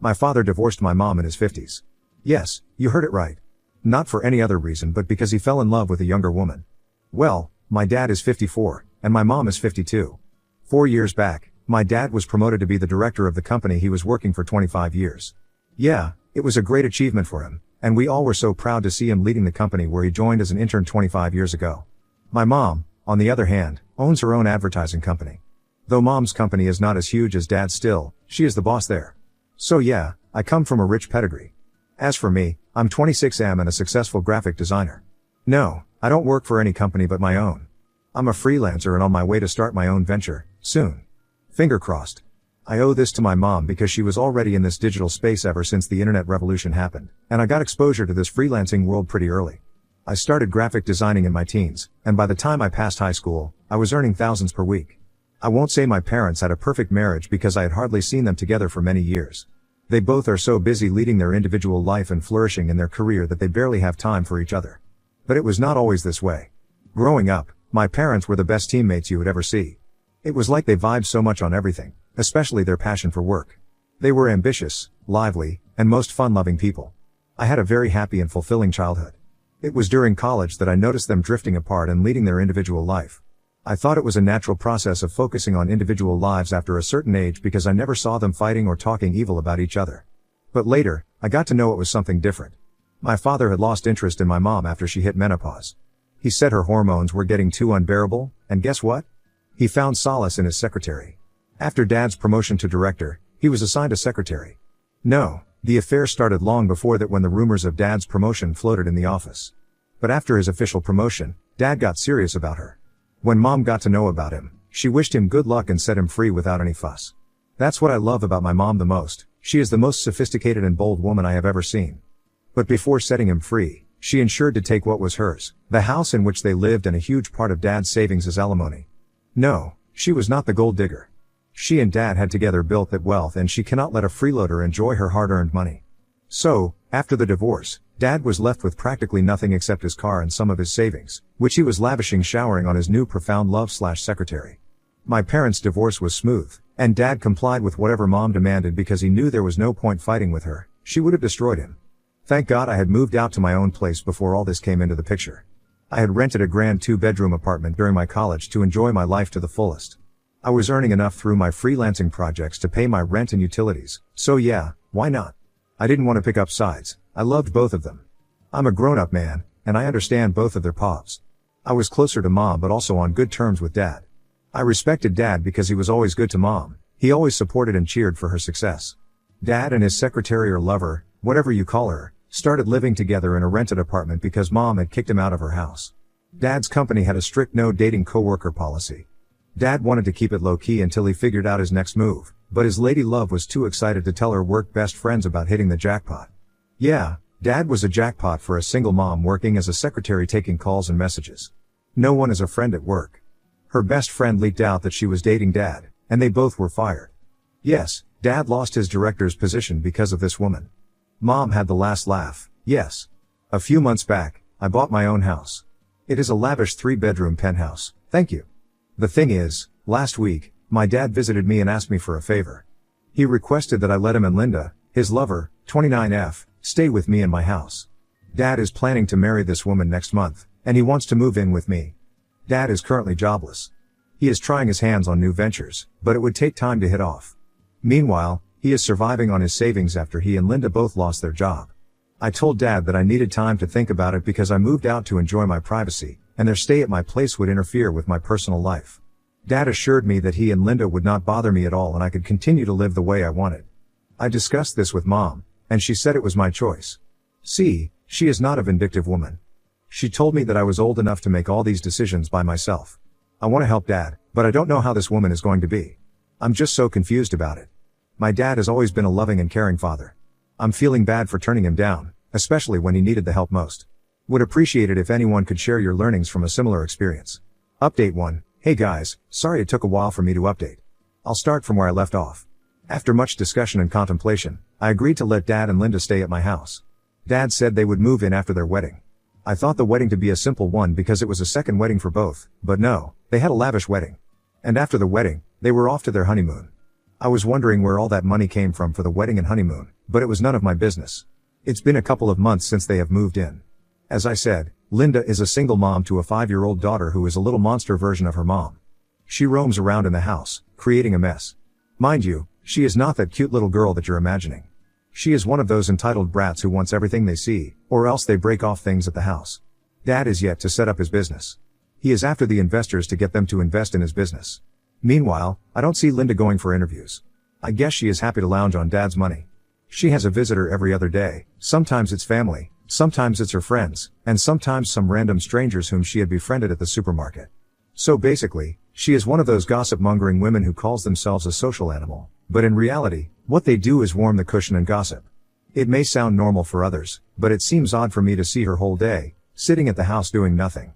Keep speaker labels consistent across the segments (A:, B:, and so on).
A: My father divorced my mom in his 50s. Yes, you heard it right. Not for any other reason but because he fell in love with a younger woman. Well, my dad is 54, and my mom is 52. 4 years back, my dad was promoted to be the director of the company he was working for 25 years. Yeah, it was a great achievement for him, and we all were so proud to see him leading the company where he joined as an intern 25 years ago. My mom, on the other hand, owns her own advertising company. Though mom's company is not as huge as dad's still, she is the boss there. So yeah, I come from a rich pedigree. As for me, I'm 26M and a successful graphic designer. No, I don't work for any company but my own. I'm a freelancer and on my way to start my own venture, soon. Finger crossed. I owe this to my mom because she was already in this digital space ever since the internet revolution happened, and I got exposure to this freelancing world pretty early. I started graphic designing in my teens, and by the time I passed high school, I was earning thousands per week. I won't say my parents had a perfect marriage because I had hardly seen them together for many years. They both are so busy leading their individual life and flourishing in their career that they barely have time for each other. But it was not always this way. Growing up, my parents were the best teammates you would ever see. It was like they vibed so much on everything, especially their passion for work. They were ambitious, lively, and most fun-loving people. I had a very happy and fulfilling childhood. It was during college that I noticed them drifting apart and leading their individual life. I thought it was a natural process of focusing on individual lives after a certain age because I never saw them fighting or talking evil about each other. But later, I got to know it was something different. My father had lost interest in my mom after she hit menopause. He said her hormones were getting too unbearable, and guess what? He found solace in his secretary. After dad's promotion to director, he was assigned a secretary. No, the affair started long before that when the rumors of dad's promotion floated in the office. But after his official promotion, dad got serious about her. When mom got to know about him, she wished him good luck and set him free without any fuss. That's what I love about my mom the most. She is the most sophisticated and bold woman I have ever seen. But before setting him free, she ensured to take what was hers, the house in which they lived and a huge part of dad's savings as alimony. No, she was not the gold digger. She and dad had together built that wealth and she cannot let a freeloader enjoy her hard-earned money. So, after the divorce, dad was left with practically nothing except his car and some of his savings, which he was lavishing showering on his new profound love/secretary. My parents' divorce was smooth, and dad complied with whatever mom demanded because he knew there was no point fighting with her. She would have destroyed him. Thank God I had moved out to my own place before all this came into the picture. I had rented a grand 2-bedroom apartment during my college to enjoy my life to the fullest. I was earning enough through my freelancing projects to pay my rent and utilities, so yeah, why not? I didn't want to pick up sides. I loved both of them. I'm a grown-up man, and I understand both of their paws. I was closer to mom but also on good terms with dad. I respected dad because he was always good to mom. He always supported and cheered for her success. Dad and his secretary or lover, whatever you call her, started living together in a rented apartment because mom had kicked him out of her house. Dad's company had a strict no dating coworker policy. Dad wanted to keep it low-key until he figured out his next move, but his lady love was too excited to tell her work best friends about hitting the jackpot. Yeah, dad was a jackpot for a single mom working as a secretary taking calls and messages. No one is a friend at work. Her best friend leaked out that she was dating dad, and they both were fired. Yes, dad lost his director's position because of this woman. Mom had the last laugh, yes. A few months back, I bought my own house. It is a lavish 3-bedroom penthouse, thank you. The thing is, last week, my dad visited me and asked me for a favor. He requested that I let him and Linda, his lover, 29F, stay with me in my house. Dad is planning to marry this woman next month, and he wants to move in with me. Dad is currently jobless. He is trying his hands on new ventures, but it would take time to hit off. Meanwhile, he is surviving on his savings after he and Linda both lost their job. I told dad that I needed time to think about it because I moved out to enjoy my privacy, and their stay at my place would interfere with my personal life. Dad assured me that he and Linda would not bother me at all and I could continue to live the way I wanted. I discussed this with mom, and she said it was my choice. See, she is not a vindictive woman. She told me that I was old enough to make all these decisions by myself. I want to help dad, but I don't know how this woman is going to be. I'm just so confused about it. My dad has always been a loving and caring father. I'm feeling bad for turning him down, especially when he needed the help most. Would appreciate it if anyone could share your learnings from a similar experience. Update 1. Hey guys, sorry it took a while for me to update. I'll start from where I left off. After much discussion and contemplation, I agreed to let Dad and Linda stay at my house. Dad said they would move in after their wedding. I thought the wedding to be a simple one because it was a second wedding for both, but no, they had a lavish wedding. And after the wedding, they were off to their honeymoon. I was wondering where all that money came from for the wedding and honeymoon, but it was none of my business. It's been a couple of months since they have moved in. As I said, Linda is a single mom to a 5-year-old daughter who is a little monster version of her mom. She roams around in the house, creating a mess. Mind you, she is not that cute little girl that you're imagining. She is one of those entitled brats who wants everything they see, or else they break off things at the house. Dad is yet to set up his business. He is after the investors to get them to invest in his business. Meanwhile, I don't see Linda going for interviews. I guess she is happy to lounge on Dad's money. She has a visitor every other day, sometimes it's family, sometimes it's her friends, and sometimes some random strangers whom she had befriended at the supermarket. So basically, she is one of those gossip-mongering women who calls themselves a social animal, but in reality, what they do is warm the cushion and gossip. It may sound normal for others, but it seems odd for me to see her whole day, sitting at the house doing nothing.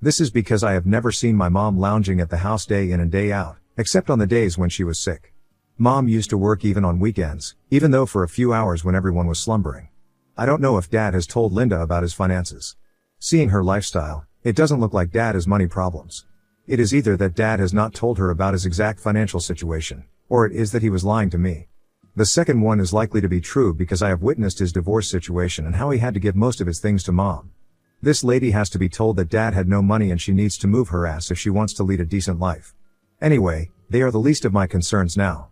A: This is because I have never seen my mom lounging at the house day in and day out, except on the days when she was sick. Mom used to work even on weekends, even though for a few hours when everyone was slumbering. I don't know if Dad has told Linda about his finances. Seeing her lifestyle, it doesn't look like Dad has money problems. It is either that Dad has not told her about his exact financial situation, or it is that he was lying to me. The second one is likely to be true because I have witnessed his divorce situation and how he had to give most of his things to Mom. This lady has to be told that Dad had no money and she needs to move her ass if she wants to lead a decent life. Anyway, they are the least of my concerns now.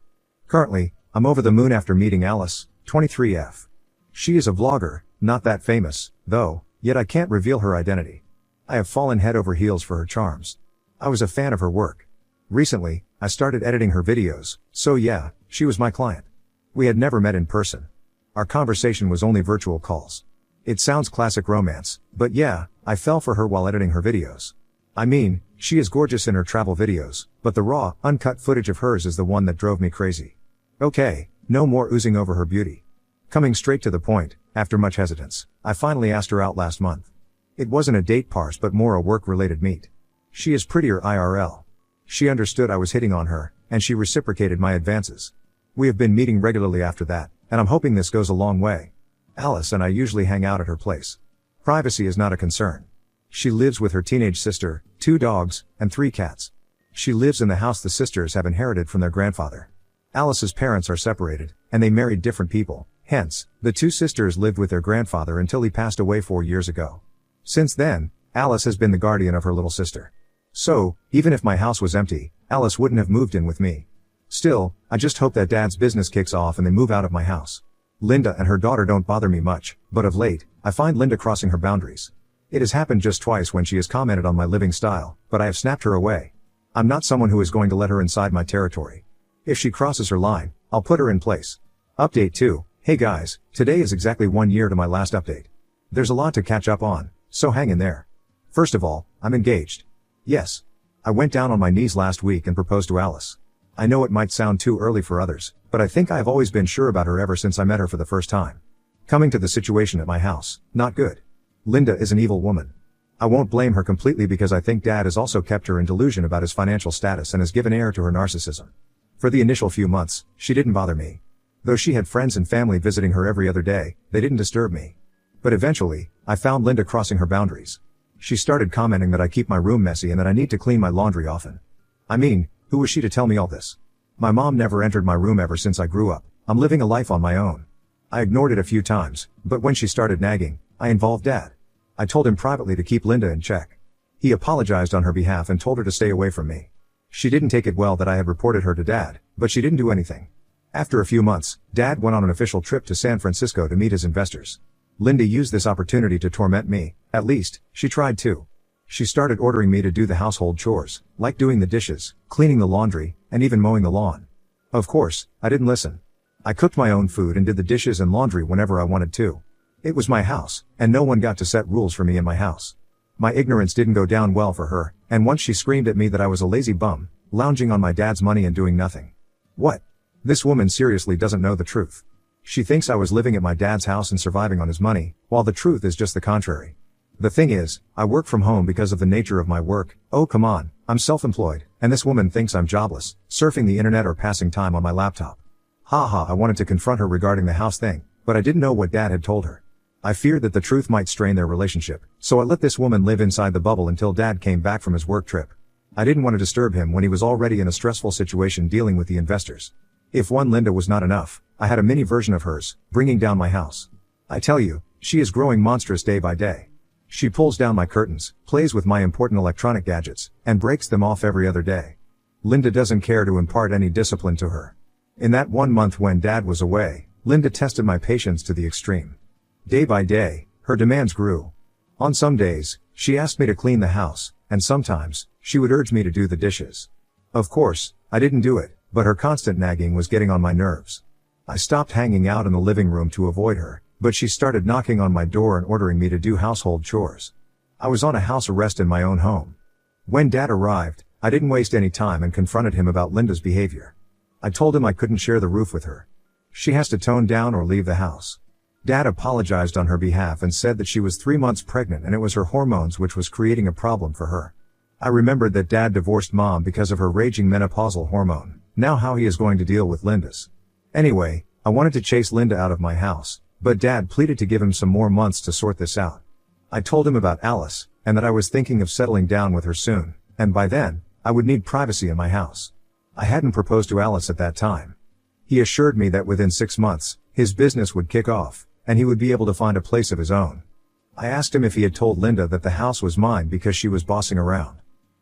A: Currently, I'm over the moon after meeting Alice, 23F. She is a vlogger, not that famous, though, yet I can't reveal her identity. I have fallen head over heels for her charms. I was a fan of her work. Recently, I started editing her videos, so yeah, she was my client. We had never met in person. Our conversation was only virtual calls. It sounds classic romance, but yeah, I fell for her while editing her videos. I mean, she is gorgeous in her travel videos, but the raw, uncut footage of hers is the one that drove me crazy. Okay, no more oozing over her beauty. Coming straight to the point, after much hesitance, I finally asked her out last month. It wasn't a date parse but more a work-related meet. She is prettier IRL. She understood I was hitting on her, and she reciprocated my advances. We have been meeting regularly after that, and I'm hoping this goes a long way. Alice and I usually hang out at her place. Privacy is not a concern. She lives with her teenage sister, 2 dogs, and 3 cats. She lives in the house the sisters have inherited from their grandfather. Alice's parents are separated, and they married different people, hence, the 2 sisters lived with their grandfather until he passed away 4 years ago. Since then, Alice has been the guardian of her little sister. So, even if my house was empty, Alice wouldn't have moved in with me. Still, I just hope that Dad's business kicks off and they move out of my house. Linda and her daughter don't bother me much, but of late, I find Linda crossing her boundaries. It has happened just twice when she has commented on my living style, but I have snapped her away. I'm not someone who is going to let her inside my territory. If she crosses her line, I'll put her in place. Update 2. Hey guys, today is exactly 1 year to my last update. There's a lot to catch up on, so hang in there. First of all, I'm engaged. Yes. I went down on my knees last week and proposed to Alice. I know it might sound too early for others, but I think I've always been sure about her ever since I met her for the first time. Coming to the situation at my house, not good. Linda is an evil woman. I won't blame her completely because I think Dad has also kept her in delusion about his financial status and has given air to her narcissism. For the initial few months, she didn't bother me. Though she had friends and family visiting her every other day, they didn't disturb me. But eventually, I found Linda crossing her boundaries. She started commenting that I keep my room messy and that I need to clean my laundry often. I mean, who was she to tell me all this? My mom never entered my room ever since I grew up. I'm living a life on my own. I ignored it a few times, but when she started nagging, I involved Dad. I told him privately to keep Linda in check. He apologized on her behalf and told her to stay away from me. She didn't take it well that I had reported her to Dad, but she didn't do anything. After a few months, Dad went on an official trip to San Francisco to meet his investors. Linda used this opportunity to torment me, at least, she tried to. She started ordering me to do the household chores, like doing the dishes, cleaning the laundry, and even mowing the lawn. Of course, I didn't listen. I cooked my own food and did the dishes and laundry whenever I wanted to. It was my house, and no one got to set rules for me in my house. My ignorance didn't go down well for her, and once she screamed at me that I was a lazy bum, lounging on my dad's money and doing nothing. What? This woman seriously doesn't know the truth. She thinks I was living at my dad's house and surviving on his money, while the truth is just the contrary. The thing is, I work from home because of the nature of my work. Oh come on, I'm self-employed, and this woman thinks I'm jobless, surfing the internet or passing time on my laptop. Haha, I wanted to confront her regarding the house thing, but I didn't know what Dad had told her. I feared that the truth might strain their relationship, so I let this woman live inside the bubble until Dad came back from his work trip. I didn't want to disturb him when he was already in a stressful situation dealing with the investors. If one Linda was not enough, I had a mini version of hers, bringing down my house. I tell you, she is growing monstrous day by day. She pulls down my curtains, plays with my important electronic gadgets, and breaks them off every other day. Linda doesn't care to impart any discipline to her. In that 1 month when Dad was away, Linda tested my patience to the extreme. Day by day, her demands grew. On some days, she asked me to clean the house, and sometimes, she would urge me to do the dishes. Of course, I didn't do it, but her constant nagging was getting on my nerves. I stopped hanging out in the living room to avoid her, but she started knocking on my door and ordering me to do household chores. I was on a house arrest in my own home. When Dad arrived, I didn't waste any time and confronted him about Linda's behavior. I told him I couldn't share the roof with her. She has to tone down or leave the house. Dad apologized on her behalf and said that she was 3 months pregnant and it was her hormones which was creating a problem for her. I remembered that Dad divorced Mom because of her raging menopausal hormone. Now how he is going to deal with Linda's. Anyway, I wanted to chase Linda out of my house, but Dad pleaded to give him some more months to sort this out. I told him about Alice, and that I was thinking of settling down with her soon, and by then, I would need privacy in my house. I hadn't proposed to Alice at that time. He assured me that within 6 months, his business would kick off, and he would be able to find a place of his own. I asked him if he had told Linda that the house was mine because she was bossing around.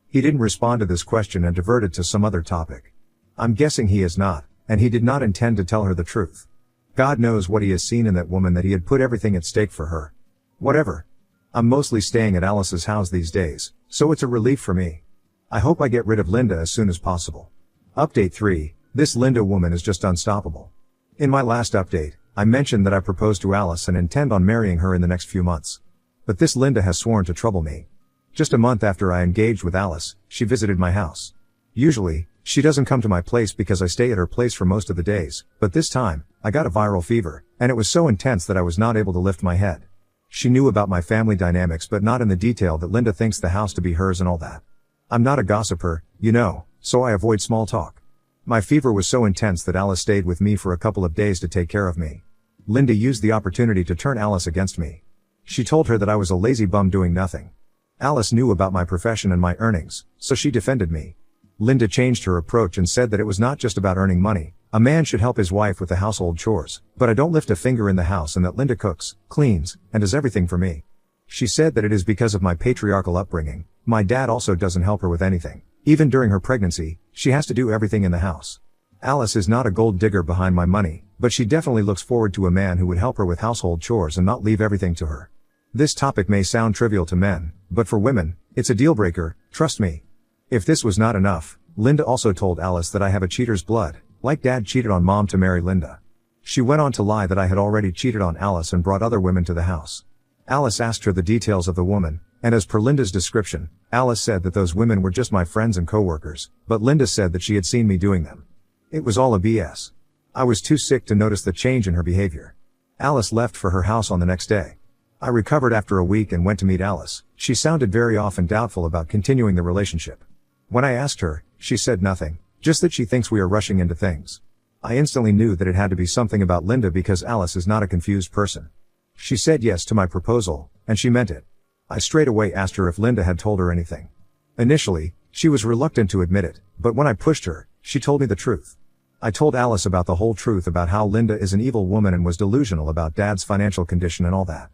A: He didn't respond to this question and diverted to some other topic. I'm guessing he is not, and he did not intend to tell her the truth. God knows what he has seen in that woman that he had put everything at stake for her. Whatever. I'm mostly staying at Alice's house these days, so it's a relief for me. I hope I get rid of Linda as soon as possible. Update 3, this Linda woman is just unstoppable. In my last update, I mentioned that I proposed to Alice and intend on marrying her in the next few months. But this Linda has sworn to trouble me. Just a month after I engaged with Alice, she visited my house. Usually, she doesn't come to my place because I stay at her place for most of the days, but this time, I got a viral fever, and it was so intense that I was not able to lift my head. She knew about my family dynamics but not in the detail that Linda thinks the house to be hers and all that. I'm not a gossiper, you know, so I avoid small talk. My fever was so intense that Alice stayed with me for a couple of days to take care of me. Linda used the opportunity to turn Alice against me. She told her that I was a lazy bum doing nothing. Alice knew about my profession and my earnings, so she defended me. Linda changed her approach and said that it was not just about earning money. A man should help his wife with the household chores, but I don't lift a finger in the house and that Linda cooks, cleans, and does everything for me. She said that it is because of my patriarchal upbringing. My dad also doesn't help her with anything. Even during her pregnancy, she has to do everything in the house. Alice is not a gold digger behind my money, but she definitely looks forward to a man who would help her with household chores and not leave everything to her. This topic may sound trivial to men, but for women, it's a deal breaker, trust me. If this was not enough, Linda also told Alice that I have a cheater's blood, like Dad cheated on Mom to marry Linda. She went on to lie that I had already cheated on Alice and brought other women to the house. Alice asked her the details of the woman, and as per Linda's description, Alice said that those women were just my friends and co-workers, but Linda said that she had seen me doing them. It was all a BS. I was too sick to notice the change in her behavior. Alice left for her house on the next day. I recovered after a week and went to meet Alice. She sounded very off and doubtful about continuing the relationship. When I asked her, she said nothing, just that she thinks we are rushing into things. I instantly knew that it had to be something about Linda because Alice is not a confused person. She said yes to my proposal, and she meant it. I straight away asked her if Linda had told her anything. Initially, she was reluctant to admit it, but when I pushed her, she told me the truth. I told Alice about the whole truth about how Linda is an evil woman and was delusional about Dad's financial condition and all that.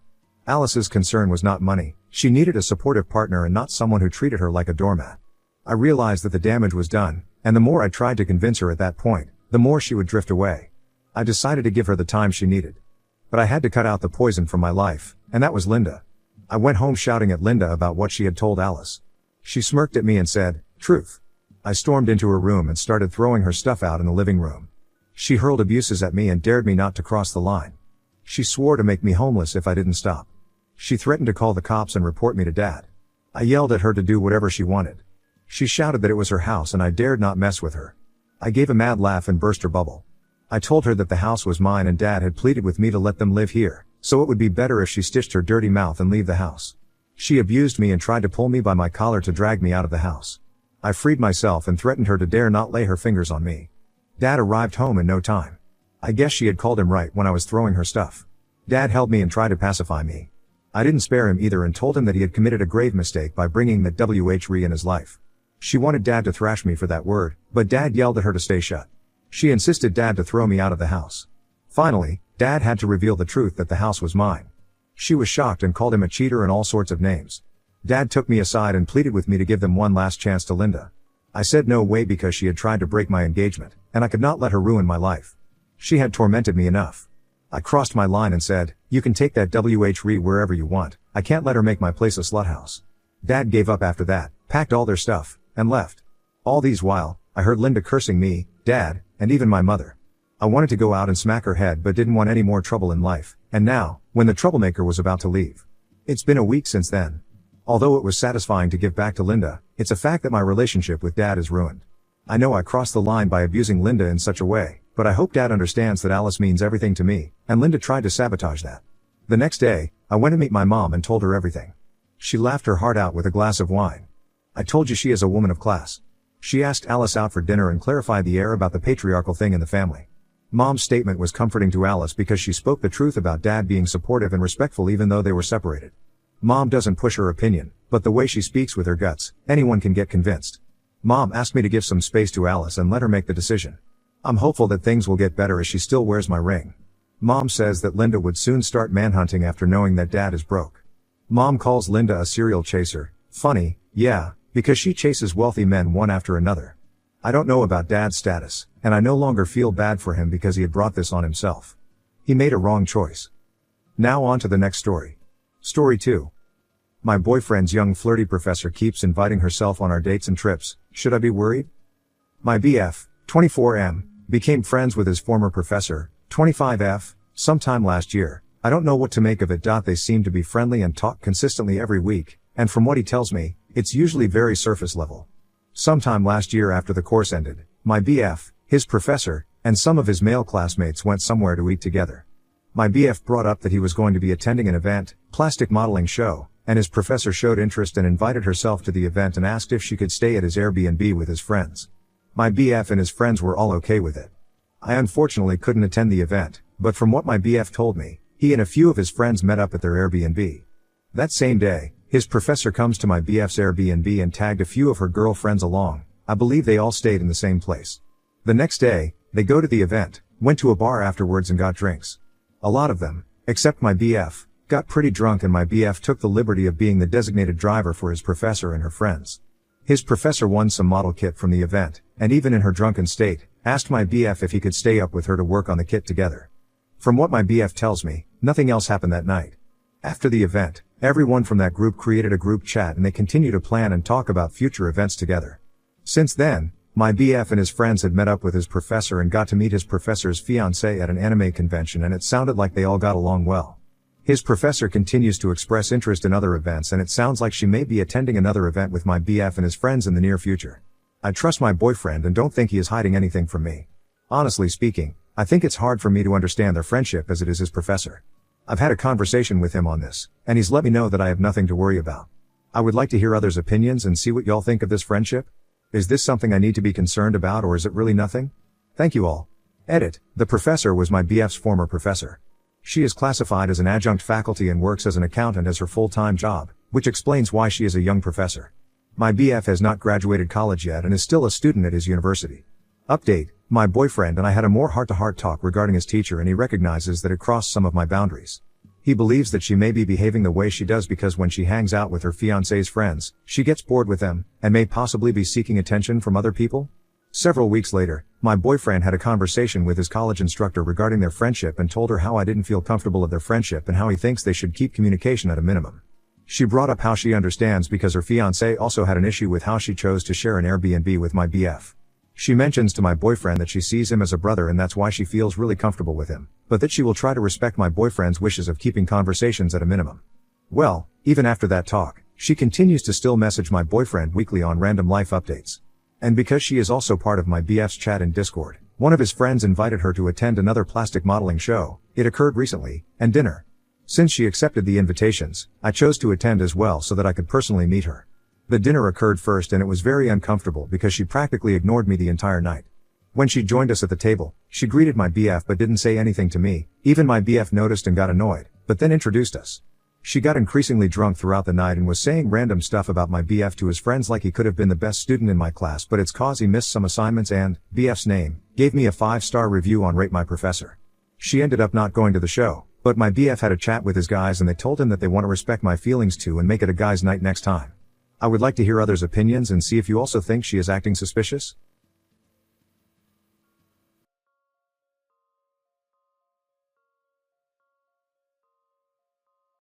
A: Alice's concern was not money. She needed a supportive partner and not someone who treated her like a doormat. I realized that the damage was done, and the more I tried to convince her at that point, the more she would drift away. I decided to give her the time she needed. But I had to cut out the poison from my life, and that was Linda. I went home shouting at Linda about what she had told Alice. She smirked at me and said, "Truth." I stormed into her room and started throwing her stuff out in the living room. She hurled abuses at me and dared me not to cross the line. She swore to make me homeless if I didn't stop. She threatened to call the cops and report me to Dad. I yelled at her to do whatever she wanted. She shouted that it was her house and I dared not mess with her. I gave a mad laugh and burst her bubble. I told her that the house was mine and Dad had pleaded with me to let them live here, so it would be better if she stitched her dirty mouth and leave the house. She abused me and tried to pull me by my collar to drag me out of the house. I freed myself and threatened her to dare not lay her fingers on me. Dad arrived home in no time. I guess she had called him right when I was throwing her stuff. Dad held me and tried to pacify me. I didn't spare him either and told him that he had committed a grave mistake by bringing that WHRE in his life. She wanted Dad to thrash me for that word, but Dad yelled at her to stay shut. She insisted Dad to throw me out of the house. Finally, Dad had to reveal the truth that the house was mine. She was shocked and called him a cheater and all sorts of names. Dad took me aside and pleaded with me to give them one last chance to Linda. I said no way because she had tried to break my engagement, and I could not let her ruin my life. She had tormented me enough. I crossed my line and said, "You can take that WH wherever you want, I can't let her make my place a slut house." Dad gave up after that, packed all their stuff, and left. All these while, I heard Linda cursing me, Dad, and even my mother. I wanted to go out and smack her head but didn't want any more trouble in life, and now, when the troublemaker was about to leave. It's been a week since then. Although it was satisfying to give back to Linda, it's a fact that my relationship with Dad is ruined. I know I crossed the line by abusing Linda in such a way, but I hope Dad understands that Alice means everything to me, and Linda tried to sabotage that. The next day, I went to meet my mom and told her everything. She laughed her heart out with a glass of wine. "I told you she is a woman of class." She asked Alice out for dinner and clarified the air about the patriarchal thing in the family. Mom's statement was comforting to Alice because she spoke the truth about Dad being supportive and respectful even though they were separated. Mom doesn't push her opinion, but the way she speaks with her guts, anyone can get convinced. Mom asked me to give some space to Alice and let her make the decision. I'm hopeful that things will get better as she still wears my ring. Mom says that Linda would soon start manhunting after knowing that Dad is broke. Mom calls Linda a serial chaser. Funny, yeah, because she chases wealthy men one after another. I don't know about Dad's status, and I no longer feel bad for him because he had brought this on himself. He made a wrong choice. Now on to the next story. Story 2. My boyfriend's young flirty professor keeps inviting herself on our dates and trips. Should I be worried? My BF, 24M, became friends with his former professor, 25F, sometime last year. I don't know what to make of it. They seem to be friendly and talk consistently every week, and from what he tells me, it's usually very surface level. Sometime last year after the course ended, my BF, his professor, and some of his male classmates went somewhere to eat together. My BF brought up that he was going to be attending an event, plastic modeling show, and his professor showed interest and invited herself to the event and asked if she could stay at his Airbnb with his friends. My BF and his friends were all okay with it. I unfortunately couldn't attend the event, but from what my BF told me, he and a few of his friends met up at their Airbnb. That same day, his professor comes to my BF's Airbnb and tagged a few of her girlfriends along. I believe they all stayed in the same place. The next day, they go to the event, went to a bar afterwards and got drinks. A lot of them, except my BF, got pretty drunk and my BF took the liberty of being the designated driver for his professor and her friends. His professor won some model kit from the event, and even in her drunken state, asked my BF if he could stay up with her to work on the kit together. From what my BF tells me, nothing else happened that night. After the event, everyone from that group created a group chat and they continue to plan and talk about future events together. Since then, my BF and his friends had met up with his professor and got to meet his professor's fiancée at an anime convention and it sounded like they all got along well. His professor continues to express interest in other events and it sounds like she may be attending another event with my BF and his friends in the near future. I trust my boyfriend and don't think he is hiding anything from me. Honestly speaking, I think it's hard for me to understand their friendship as it is his professor. I've had a conversation with him on this, and he's let me know that I have nothing to worry about. I would like to hear others' opinions and see what y'all think of this friendship. Is this something I need to be concerned about or is it really nothing? Thank you all. Edit, the professor was my BF's former professor. She is classified as an adjunct faculty and works as an accountant as her full-time job, which explains why she is a young professor. My BF has not graduated college yet and is still a student at his university. Update, my boyfriend and I had a more heart-to-heart talk regarding his teacher and he recognizes that it crossed some of my boundaries. He believes that she may be behaving the way she does because when she hangs out with her fiancé's friends, she gets bored with them, and may possibly be seeking attention from other people. Several weeks later, my boyfriend had a conversation with his college instructor regarding their friendship and told her how I didn't feel comfortable with their friendship and how he thinks they should keep communication at a minimum. She brought up how she understands because her fiancé also had an issue with how she chose to share an Airbnb with my BF. She mentions to my boyfriend that she sees him as a brother and that's why she feels really comfortable with him, but that she will try to respect my boyfriend's wishes of keeping conversations at a minimum. Well, even after that talk, she continues to still message my boyfriend weekly on random life updates. And because she is also part of my BF's chat in Discord, one of his friends invited her to attend another plastic modeling show. It occurred recently, and dinner. Since she accepted the invitations, I chose to attend as well so that I could personally meet her. The dinner occurred first and it was very uncomfortable because she practically ignored me the entire night. When she joined us at the table, she greeted my BF but didn't say anything to me. Even my BF noticed and got annoyed, but then introduced us. She got increasingly drunk throughout the night and was saying random stuff about my BF to his friends like he could have been the best student in my class but it's cause he missed some assignments and, BF's name, gave me a 5-star review on Rate My Professor. She ended up not going to the show, but my BF had a chat with his guys and they told him that they want to respect my feelings too and make it a guys' night next time. I would like to hear others' opinions and see if you also think she is acting suspicious.